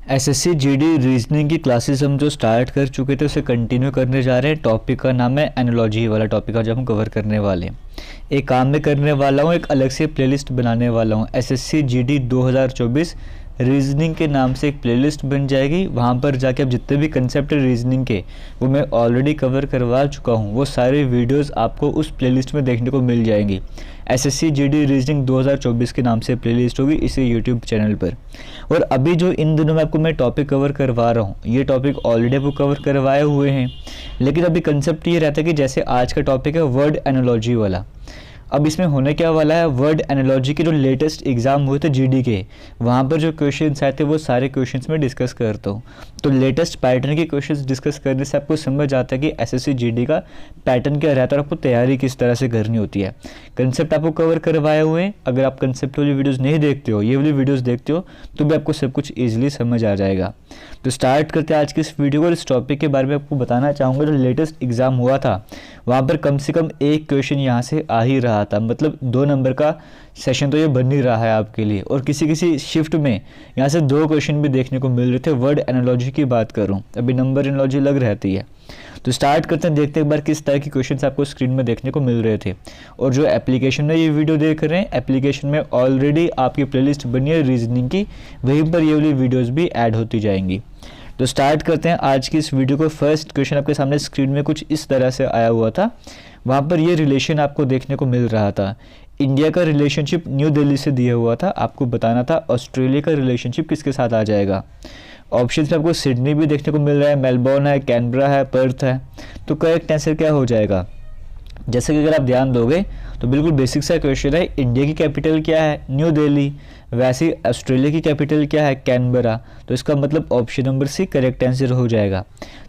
SSC GD reasoning की classes हम जो स्टार्ट कर चुके थे उसे कंटिन्यू करने जा रहे हैं। टॉपिक का नाम है एनालॉजी वाला टॉपिक का जो हम कवर करने वाले हैं। एक काम मैं करने वाला हूँ, एक अलग से प्लेलिस्ट बनाने वाला हूँ। एसएससी जीडी 2024 रीजनिंग के नाम से एक प्लेलिस्ट बन जाएगी। वहाँ पर जाके अब जितने भी कंसेप्ट है रीजनिंग के वो मैं ऑलरेडी कवर करवा चुका हूँ, वो सारे वीडियोस आपको उस प्लेलिस्ट में देखने को मिल जाएंगी। एसएससी जीडी रीजनिंग 2024 के नाम से प्लेलिस्ट होगी इसी यूट्यूब चैनल पर। और अभी जो इन दिनों में आपको मैं टॉपिक कवर करवा रहा हूँ, ये टॉपिक ऑलरेडी आपको कवर करवाए हुए हैं, लेकिन अभी कंसेप्ट ये रहता है कि जैसे आज का टॉपिक है वर्ड एनालॉजी वाला। अब इसमें होने क्या वाला है, वर्ड एनालॉजी के जो लेटेस्ट एग्जाम हुए थे जीडी के, वहाँ पर जो क्वेश्चंस आए थे वो सारे क्वेश्चंस में डिस्कस करता हूँ। तो लेटेस्ट पैटर्न के क्वेश्चंस डिस्कस करने से आपको समझ आता है कि एसएससी जीडी का पैटर्न क्या रहता है और आपको तैयारी किस तरह से करनी होती है। कंसेप्ट आपको कवर करवाए हुए हैं। अगर आप कंसेप्ट वाली वीडियोज़ नहीं देखते हो, ये वाली वीडियोज़ देखते हो, तो भी आपको सब कुछ ईजिली समझ आ जाएगा। तो स्टार्ट करते हैं आज की इस वीडियो को। इस टॉपिक के बारे में आपको बताना चाहूँगा, जो लेटेस्ट एग्जाम हुआ था वहाँ पर कम से कम एक क्वेश्चन यहाँ से आ ही रहा था, मतलब 2 नंबर का सेशन तो ये बन ही रहा है आपके लिए। और किसी किसी शिफ्ट में यहाँ से 2 क्वेश्चन भी देखने को मिल रहे थे। वर्ड एनालॉजी की बात करूँ, अभी नंबर एनालॉजी लग रहती है। तो स्टार्ट करते हैं, देखते हैं एक बार किस तरह के क्वेश्चंस आपको स्क्रीन में देखने को मिल रहे थे। और जो एप्लीकेशन में ये वीडियो देख रहे हैं, एप्लीकेशन में ऑलरेडी आपकी प्लेलिस्ट बनी है रीजनिंग की, वहीं पर ये वाली वीडियोज़ भी ऐड होती जाएंगी। तो स्टार्ट करते हैं आज की इस वीडियो को। फर्स्ट क्वेश्चन आपके सामने स्क्रीन में कुछ इस तरह से आया हुआ था। वहाँ पर ये रिलेशन आपको देखने को मिल रहा था। इंडिया का रिलेशनशिप न्यू दिल्ली से दिया हुआ था, आपको बताना था ऑस्ट्रेलिया का रिलेशनशिप किसके साथ आ जाएगा। ऑप्शन में आपको सिडनी भी देखने को मिल रहा है, मेलबोर्न है, कैनबरा है, पर्थ है। तो करेक्ट आंसर क्या हो जाएगा? जैसे कि अगर आप ध्यान दोगे तो बिल्कुल बेसिक सा क्वेश्चन है, इंडिया की कैपिटल क्या है? न्यू दिल्ली। वैसे ही ऑस्ट्रेलिया की कैपिटल क्या है? कैनबरा। तो इसका मतलब option number C correct answer हो जाएगा।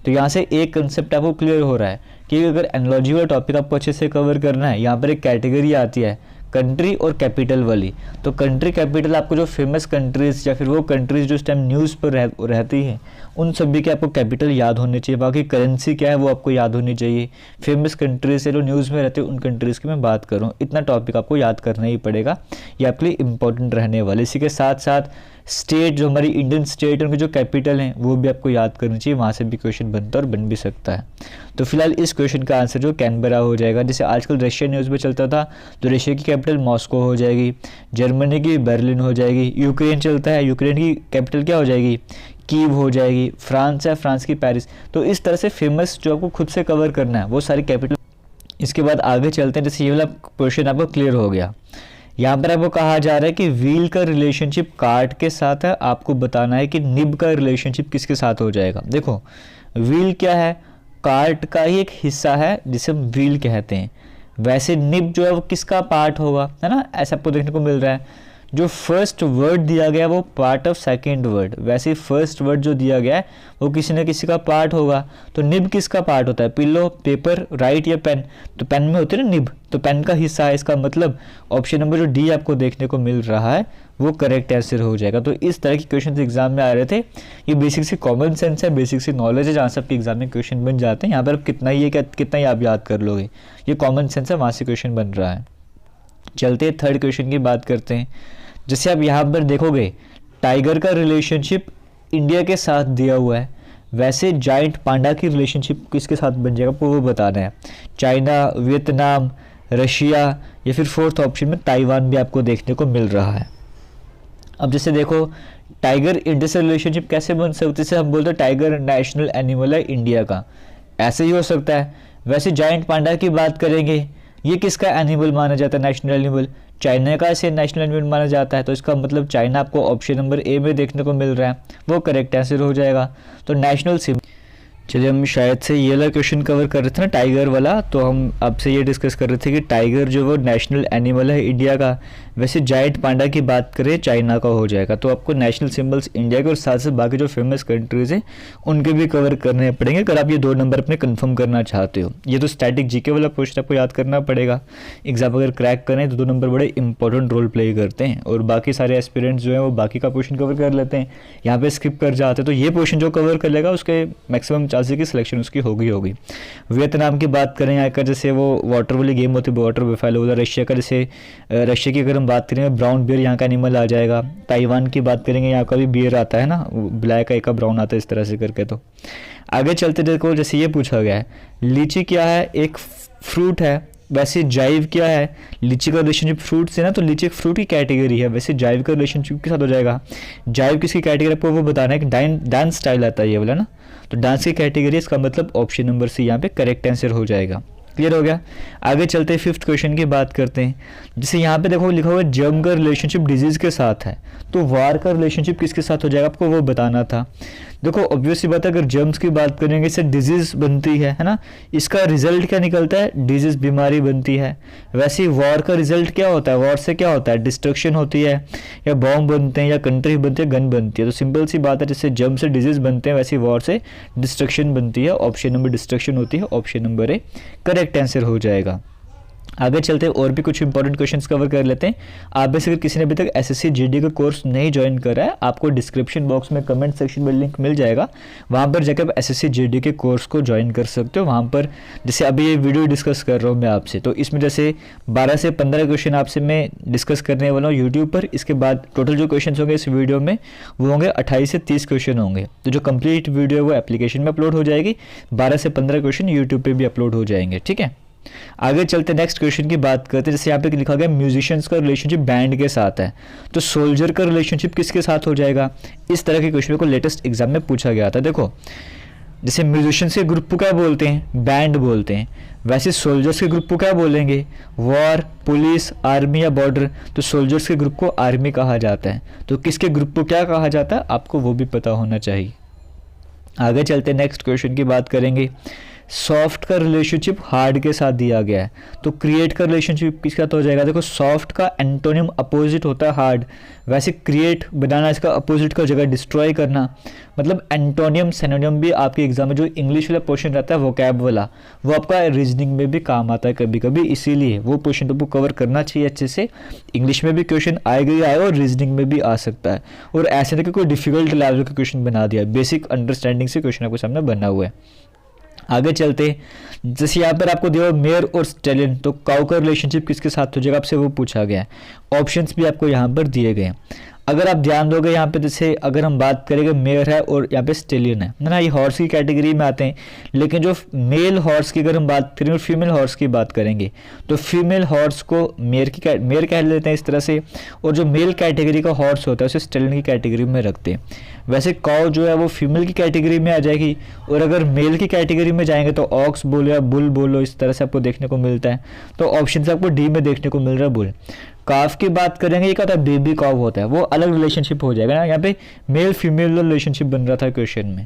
तो यहाँ से एक कंसेप्ट आपको क्लियर हो रहा है कि अगर एनालॉजी वाला टॉपिक आपको अच्छे से कवर करना है, यहाँ पर एक कैटेगरी आती है कंट्री और कैपिटल वाली। तो कंट्री कैपिटल आपको जो फेमस कंट्रीज या फिर वो कंट्रीज जो इस टाइम न्यूज़ पर रहती हैं, उन सभी के आपको कैपिटल याद होने चाहिए। बाकी करेंसी क्या है वो आपको याद होनी चाहिए। फेमस कंट्रीज से जो न्यूज़ में रहते हैं उन कंट्रीज़ की मैं बात करूँ, इतना टॉपिक आपको याद करना ही पड़ेगा, ये आपके लिए इंपॉर्टेंट रहने वाले। इसी के साथ साथ स्टेट, जो हमारी इंडियन स्टेट है उनके जो कैपिटल हैं वो भी आपको याद करनी चाहिए, वहाँ से भी क्वेश्चन बनता है और बन भी सकता है। तो फिलहाल इस क्वेश्चन का आंसर जो कैनबरा हो जाएगा। जैसे आजकल रशिया न्यूज़ में चलता था, तो रशिया की कैपिटल मॉस्को हो जाएगी, जर्मनी की बर्लिन हो जाएगी, यूक्रेन चलता है, यूक्रेन की कैपिटल क्या हो जाएगी? कीव हो जाएगी, फ्रांस है, फ्रांस की पेरिस। तो इस तरह से फेमस जो आपको खुद से कवर करना है वो सारी कैपिटल। इसके बाद आगे चलते हैं। जैसे ये वाला क्वेश्चन आपको क्लियर हो गया, यहाँ पर आपको कहा जा रहा है कि व्हील का रिलेशनशिप कार्ट के साथ है, आपको बताना है कि निब का रिलेशनशिप किसके साथ हो जाएगा। देखो व्हील क्या है? कार्ट का ही एक हिस्सा है जिसे हम व्हील कहते हैं। वैसे निब जो है वो किसका पार्ट होगा, है ना, ऐसा आपको देखने को मिल रहा है। जो फर्स्ट वर्ड दिया गया है वो पार्ट ऑफ सेकेंड वर्ड, वैसे ही फर्स्ट वर्ड जो दिया गया है वो किसी न किसी का पार्ट होगा। तो निब किसका पार्ट होता है? पिलो, पेपर, राइट या पेन? तो पेन में होती है ना निब, तो पेन का हिस्सा है। इसका मतलब ऑप्शन नंबर जो डी आपको देखने को मिल रहा है वो करेक्ट आंसर हो जाएगा। तो इस तरह के क्वेश्चन एग्जाम में आ रहे थे। ये बेसिक सी कॉमन सेंस है, बेसिक सी नॉलेज है, जहाँ से आपके एग्जाम में क्वेश्चन बन जाते हैं। यहाँ पर आप कितना ही आप याद कर लोगे, ये कॉमन सेंस है, वहाँ से क्वेश्चन बन रहा है। चलते थर्ड क्वेश्चन की बात करते हैं। जैसे आप यहाँ पर देखोगे टाइगर का रिलेशनशिप इंडिया के साथ दिया हुआ है, वैसे जाइंट पांडा की रिलेशनशिप किसके साथ बन जाएगा आपको वो बताना है। चाइना, वियतनाम, रशिया या फिर फोर्थ ऑप्शन में ताइवान भी आपको देखने को मिल रहा है। अब जैसे देखो टाइगर इंडिया से रिलेशनशिप कैसे बन सकती है, जैसे हम बोलते हैं टाइगर नेशनल एनिमल है इंडिया का, ऐसे ही हो सकता है। वैसे जाइंट पांडा की बात करेंगे, ये किसका एनिमल माना जाता है? नेशनल एनिमल चाइना का इसे नेशनल एनिमल माना जाता है। तो इसका मतलब चाइना आपको ऑप्शन नंबर ए में देखने को मिल रहा है, वो करेक्ट आंसर हो जाएगा। तो नेशनल सिंबल, चलिए हम शायद से ये वाला क्वेश्चन कवर कर रहे थे ना टाइगर वाला, तो हम आपसे ये डिस्कस कर रहे थे कि टाइगर जो वो नेशनल एनिमल है इंडिया का, वैसे जाइंट पांडा की बात करें चाइना का हो जाएगा। तो आपको नेशनल सिंबल्स इंडिया के और साथ साथ बाकी जो फेमस कंट्रीज़ हैं उनके भी कवर करने पड़ेंगे अगर आप ये 2 नंबर अपने कंफर्म करना चाहते हो। ये तो स्टैटिक जीके वाला क्वेश्चन आपको याद करना पड़ेगा। एग्जाम अगर क्रैक करें तो 2 नंबर बड़े इंपॉर्टेंट रोल प्ले करते हैं, और बाकी सारे एस्पिरेंट्स जो हैं वो बाकी का क्वेश्चन कवर कर लेते हैं, यहाँ पे स्किप कर जाते हैं। तो ये क्वेश्चन जो कवर कर लेगा उसके मैक्सिमम चांस है कि सिलेक्शन उसकी होगी। वियतनाम की बात करें यहाँ का, जैसे वो वाटर वाली गेम होती है, वाटर बफेलो वाला। रशिया का, जैसे रशिया की अगर हम बात करेंगे ब्राउन बियर यहाँ का एनिमल आ जाएगा। ताइवान की बात करेंगे, यहाँ का भी बियर आता है ना, ब्लैक है का ब्राउन आता है, इस तरह से करके। तो आगे चलते देखो, जैसे ये पूछा गया है लीची क्या है, एक फ्रूट है। वैसे जाइव क्या है, लीची का रिलेशनशिप फ्रूट से ना, तो लीची एक फ्रूट की कैटेगरी है। वैसे जाइव का रिलेशनशिप के साथ हो जाएगा, जाइव किसकी कैटेगरी आपको वो बताना है कि डांस स्टाइल आता है ये वाला ना, तो डांस की कैटेगरी, इसका मतलब ऑप्शन नंबर सी यहाँ पे करेक्ट आंसर हो जाएगा। क्लियर हो गया। आगे चलते हैं 5th क्वेश्चन की बात करते हैं। जैसे यहाँ पे देखो लिखा हुआ है जर्म का रिलेशनशिप डिजीज के साथ है, तो वार का रिलेशनशिप किसके साथ हो जाएगा आपको वो बताना था। देखो ऑब्वियस सी बात है, अगर जर्म्स की बात करेंगे इससे डिजीज बनती है ना, इसका रिजल्ट क्या निकलता है, डिजीज बीमारी बनती है। वैसे ही वॉर का रिजल्ट क्या होता है, वॉर से क्या होता है, डिस्ट्रक्शन होती है, या बॉम्ब बनते हैं, या कंट्री बनती है, गन बनती है। तो सिंपल सी बात है, जैसे जर्म से डिजीज बनते हैं वैसे वॉर से डिस्ट्रक्शन बनती है। ऑप्शन नंबर डिस्ट्रक्शन होती है, option number A correct answer हो जाएगा। आगे चलते हैं और भी कुछ इंपॉर्टेंट क्वेश्चंस कवर कर लेते हैं। आप में से अगर किसी ने अभी तक एसएससी जीडी का कोर्स नहीं ज्वाइन करा है, आपको डिस्क्रिप्शन बॉक्स में कमेंट सेक्शन में लिंक मिल जाएगा, वहाँ पर जाकर आप एसएससी जीडी के कोर्स को ज्वाइन कर सकते हो। वहाँ पर जैसे अभी ये वीडियो डिस्कस कर रहा हूँ मैं आपसे, तो इसमें जैसे 12 से 15 क्वेश्चन आपसे मैं डिस्कस करने वाला हूँ यूट्यूब पर। इसके बाद टोटल जो क्वेश्चन होंगे इस वीडियो में वो होंगे 28 से 30 क्वेश्चन होंगे। तो जो कंप्लीट वीडियो है वो एप्लीकेशन में अपलोड हो जाएगी, 12 से 15 क्वेश्चन यूट्यूब पर भी अपलोड हो जाएंगे। ठीक है, आगे चलते नेक्स्ट क्वेश्चन की बात करते हैं। जैसे यहाँ पे लिखा गया म्यूजिशियंस का रिलेशनशिप बैंड के साथ है, तो सोल्जर का रिलेशनशिप किसके साथ हो जाएगा। इस तरह के क्वेश्चन को लेटेस्ट एग्जाम में पूछा गया था। देखो जैसे म्यूजिशियंस के ग्रुप को क्या बोलते हैं, बैंड बोलते हैं। वैसे सोल्जर्स के ग्रुप को क्या बोलेंगे, वॉर, पुलिस, आर्मी या बॉर्डर। तो सोल्जर्स के ग्रुप को आर्मी कहा जाता है, तो किसके ग्रुप को क्या कहा जाता है आपको वो भी पता होना चाहिए। आगे चलते नेक्स्ट क्वेश्चन की बात करेंगे। सॉफ्ट का रिलेशनशिप हार्ड के साथ दिया गया है, तो क्रिएट का रिलेशनशिप किसके साथ हो जाएगा। देखो सॉफ्ट का एंटोनियम अपोजिट होता है हार्ड, वैसे क्रिएट बनाना इसका अपोजिट का जगह डिस्ट्रॉय करना। मतलब एंटोनियम सिनोनियम भी आपके एग्जाम में जो इंग्लिश वाला पोर्शन रहता है वोकैब वाला, वो आपका रीजनिंग में भी काम आता है कभी कभी, इसीलिए वो पोर्शन तो कवर करना चाहिए अच्छे से। इंग्लिश में भी क्वेश्चन आएगा आए और रीजनिंग में भी आ सकता है, और ऐसे नहीं कि कोई डिफिकल्ट लेवल का क्वेश्चन बना दिया, बेसिक अंडरस्टैंडिंग से क्वेश्चन आपके सामने बना हुआ है। आगे चलते, जैसे यहाँ पर आपको दिया मेयर और स्टेलियन, तो काउ का रिलेशनशिप किसके साथ हो जाएगा आपसे वो पूछा गया है। ऑप्शंस भी आपको यहाँ पर दिए गए हैं। अगर आप ध्यान दोगे यहाँ पे, जैसे अगर हम बात करेंगे मेयर है और यहाँ पे स्टेलियन है ना, ये हॉर्स की कैटेगरी में आते हैं। लेकिन जो मेल हॉर्स की अगर हम बात करें और फीमेल हॉर्स की बात करेंगे, तो फीमेल हॉर्स को मेयर कह लेते हैं इस तरह से, और जो मेल कैटेगरी का हॉर्स होता है उसे स्टेलियन की कैटेगरी में रखते हैं। वैसे काउ जो है वो फीमेल की कैटेगरी में आ जाएगी, और अगर मेल की कैटेगरी में जाएंगे तो ऑक्स बोलो या बुल बोलो, इस तरह से आपको देखने को मिलता है। तो ऑप्शन से आपको डी में देखने को मिल रहा है बुल। काफ की बात करेंगे, ये क्या होता है, बेबी काव होता है, वो अलग रिलेशनशिप हो जाएगा ना। यहाँ पे मेल फीमेल रिलेशनशिप बन रहा था क्वेश्चन में,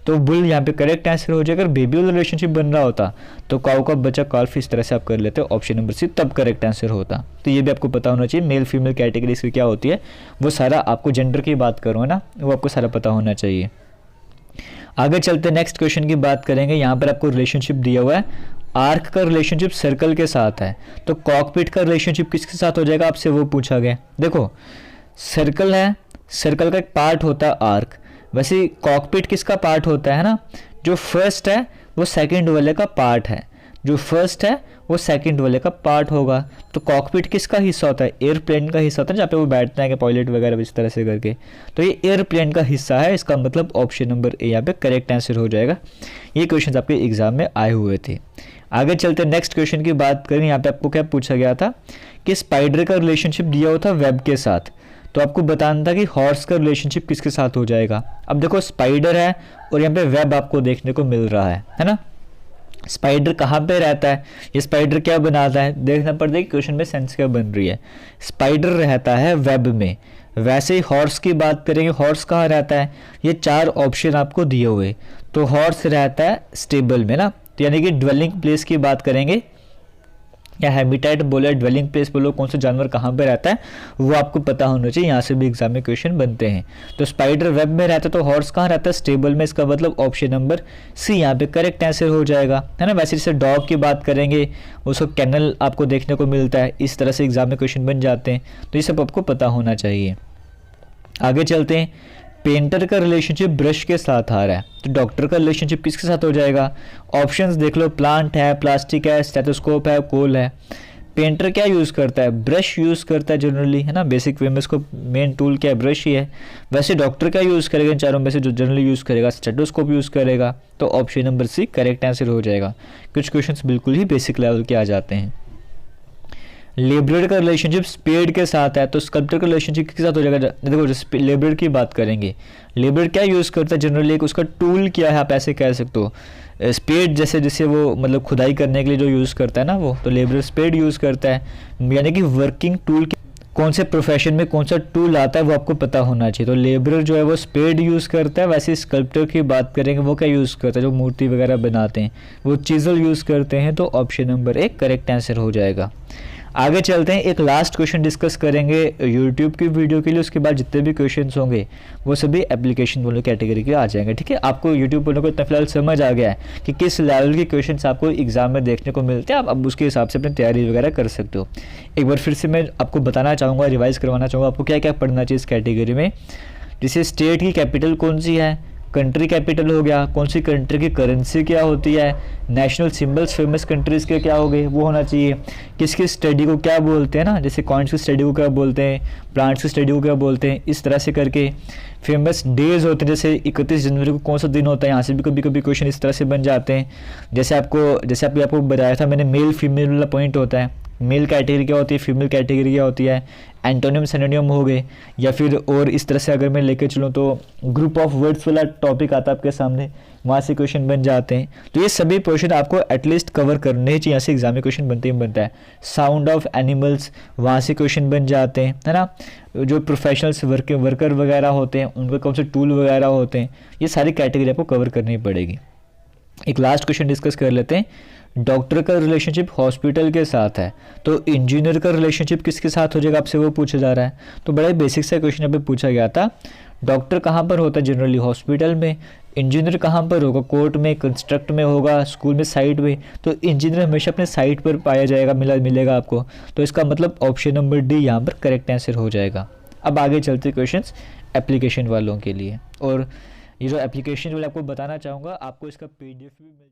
तो बुल यहाँ पे करेक्ट आंसर हो जाएगा। अगर बेबी रिलेशनशिप बन रहा होता तो काउ का बच्चा काल्फ, इस तरह से आप कर लेते हो, ऑप्शन नंबर सी तब करेक्ट आंसर होता। तो ये भी आपको पता होना चाहिए मेल फीमेल कैटेगरी इसकी क्या होती है, वो सारा आपको जेंडर की बात करो ना, वो आपको सारा पता होना चाहिए। आगे चलते नेक्स्ट क्वेश्चन की बात करेंगे। यहाँ पर आपको रिलेशनशिप दिया हुआ है, आर्क का रिलेशनशिप सर्कल के साथ है, तो कॉकपिट का रिलेशनशिप किसके साथ हो जाएगा आपसे वो पूछा गया। देखो सर्कल है, सर्कल का एक पार्ट होता है आर्क, वैसे कॉकपिट किसका पार्ट होता है ना, जो फर्स्ट है वो सेकंड वाले का पार्ट है, जो फर्स्ट है वो सेकंड वाले का पार्ट होगा। तो कॉकपिट किसका हिस्सा होता है, एयरप्लेन का हिस्सा होता है, जहाँ पे वो बैठते हैं पायलट वगैरह इस तरह से करके, तो ये एयरप्लेन का हिस्सा है। इसका मतलब ऑप्शन नंबर ए यहाँ पे करेक्ट आंसर हो जाएगा। ये क्वेश्चन आपके एग्जाम में आए हुए थे। आगे चलते नेक्स्ट क्वेश्चन की बात करें। यहाँ पे आपको क्या पूछा गया था कि स्पाइडर का रिलेशनशिप दिया हुआ था वेब के साथ, तो आपको बताना था कि हॉर्स का रिलेशनशिप किसके साथ हो जाएगा। अब देखो स्पाइडर है और यहाँ पे वेब आपको देखने को मिल रहा है ना। स्पाइडर कहाँ पे रहता है, ये स्पाइडर क्या बनाता है, देखना पड़ता है क्वेश्चन में सेंस क्या बन रही है। स्पाइडर रहता है वेब में, वैसे ही हॉर्स की बात करेंगे, हॉर्स कहाँ रहता है, ये 4 ऑप्शन आपको दिए हुए, तो हॉर्स रहता है स्टेबल में ना, तो यानी कि ड्वेलिंग प्लेस की बात करेंगे या हैबिटेट बोलो, ड्वेलिंग प्लेस बोलो, कौन सा जानवर कहाँ पे रहता है वो आपको पता होना चाहिए, यहाँ से भी एग्जाम में क्वेश्चन बनते हैं। तो स्पाइडर वेब में रहता है, तो हॉर्स कहाँ रहता है, स्टेबल में, इसका मतलब ऑप्शन नंबर सी यहाँ पे करेक्ट आंसर हो जाएगा, है ना। वैसे जैसे डॉग की बात करेंगे उसको कैनल आपको देखने को मिलता है, इस तरह से एग्जाम में क्वेश्चन बन जाते हैं, तो ये सब आपको पता होना चाहिए। आगे चलते हैं, पेंटर का रिलेशनशिप ब्रश के साथ आ रहा है, तो डॉक्टर का रिलेशनशिप किसके साथ हो जाएगा? ऑप्शंस देख लो, प्लांट है, प्लास्टिक है, स्टेथोस्कोप है, कोल है। पेंटर क्या यूज़ करता है? ब्रश यूज़ करता है जनरली, है ना, बेसिक वे में इसको मेन टूल क्या है? ब्रश ही है। वैसे डॉक्टर क्या यूज़ करेगा इन चारों में से? जो जनरली यूज़ करेगा स्टेथोस्कोप यूज़ करेगा। तो option number C correct answer हो जाएगा। कुछ क्वेश्चंस बिल्कुल ही बेसिक लेवल के आ जाते हैं। लेबरर का रिलेशनशिप स्पेड के साथ है, तो स्कल्प्टर का रिलेशनशिप किसके साथ हो जाएगा? देखो लेबरर की बात करेंगे, लेबरर क्या यूज़ करता है जनरली? उसका टूल क्या है, आप ऐसे कह सकते हो। स्पेड जैसे वो मतलब खुदाई करने के लिए जो यूज़ करता है ना वो, तो लेबरर स्पेड यूज़ करता है। यानी कि वर्किंग टूल कौन से प्रोफेशन में कौन सा टूल आता है वो आपको पता होना चाहिए। तो लेबरर जो है वो स्पेड यूज़ करता है। वैसे स्कल्प्टर की बात करेंगे, वो क्या यूज़ करता है? जो मूर्ति वगैरह बनाते हैं वो चीज़ल यूज़ करते हैं। तो ऑप्शन नंबर एक करेक्ट आंसर हो जाएगा। आगे चलते हैं, एक लास्ट क्वेश्चन डिस्कस करेंगे यूट्यूब की वीडियो के लिए। उसके बाद जितने भी क्वेश्चंस होंगे वो सभी एप्लीकेशन वालों कैटेगरी के आ जाएंगे। ठीक है, आपको यूट्यूब वालों को इतना फिलहाल समझ आ गया है कि किस लेवल के क्वेश्चंस आपको एग्जाम में देखने को मिलते हैं। आप अब उसके हिसाब से अपनी तैयारी वगैरह कर सकते हो। एक बार फिर से मैं आपको बताना चाहूँगा, रिवाइज करवाना चाहूँगा आपको क्या क्या पढ़ना चाहिए इस कैटेगरी में। जैसे स्टेट की कैपिटल कौन सी है, कंट्री कैपिटल हो गया, कौन सी कंट्री की करेंसी क्या होती है, नेशनल सिंबल्स फेमस कंट्रीज़ के क्या हो गए वो होना चाहिए, किस किस स्टडी को क्या बोलते हैं ना, जैसे कॉइन्स की स्टडी को क्या बोलते हैं, प्लांट्स की स्टडी को क्या बोलते हैं, इस तरह से करके। फेमस डेज होते हैं, जैसे 31 जनवरी को कौन सा दिन होता है, यहाँ से भी कभी कभी क्वेश्चन इस तरह से बन जाते हैं। जैसे आपको बताया था मैंने, मेल फीमेल वाला पॉइंट होता है। मेल कैटेगरी क्या होती है, फीमेल कैटेगरी क्या होती है, एंटोनिम सिनोनिम हो गए, या फिर और इस तरह से अगर मैं लेकर चलूँ तो ग्रुप ऑफ वर्ड्स वाला टॉपिक आता है आपके सामने, वहाँ से क्वेश्चन बन जाते हैं। तो ये सभी क्वेश्चन आपको एटलीस्ट कवर करने ही चाहिए, यहाँ से एग्जाम में क्वेश्चन बनते ही बनता है। साउंड ऑफ एनिमल्स, वहाँ से क्वेश्चन बन जाते हैं, है ना। जो प्रोफेशनल्स वर्कर वगैरह होते हैं उनके कौन से टूल वगैरह होते हैं, ये सारी कैटेगरी आपको कवर करनी पड़ेगी। एक लास्ट क्वेश्चन डिस्कस कर लेते हैं। डॉक्टर का रिलेशनशिप हॉस्पिटल के साथ है, तो इंजीनियर का रिलेशनशिप किसके साथ हो जाएगा, आपसे वो पूछा जा रहा है। तो बड़ा ही बेसिक सा क्वेश्चन यहाँ पे पूछा गया था। डॉक्टर कहाँ पर होता है जनरली? हॉस्पिटल में। इंजीनियर कहाँ पर होगा? कोर्ट में, कंस्ट्रक्ट में होगा, स्कूल में, साइट में। तो इंजीनियर हमेशा अपने साइट पर पाया जाएगा, मिलेगा आपको। तो इसका मतलब ऑप्शन नंबर डी यहाँ पर करेक्ट आंसर हो जाएगा। अब आगे चलते क्वेश्चन एप्लीकेशन वालों के लिए, और ये जो एप्लीकेशन वाले आपको बताना चाहूँगा, आपको इसका PDF भी मिल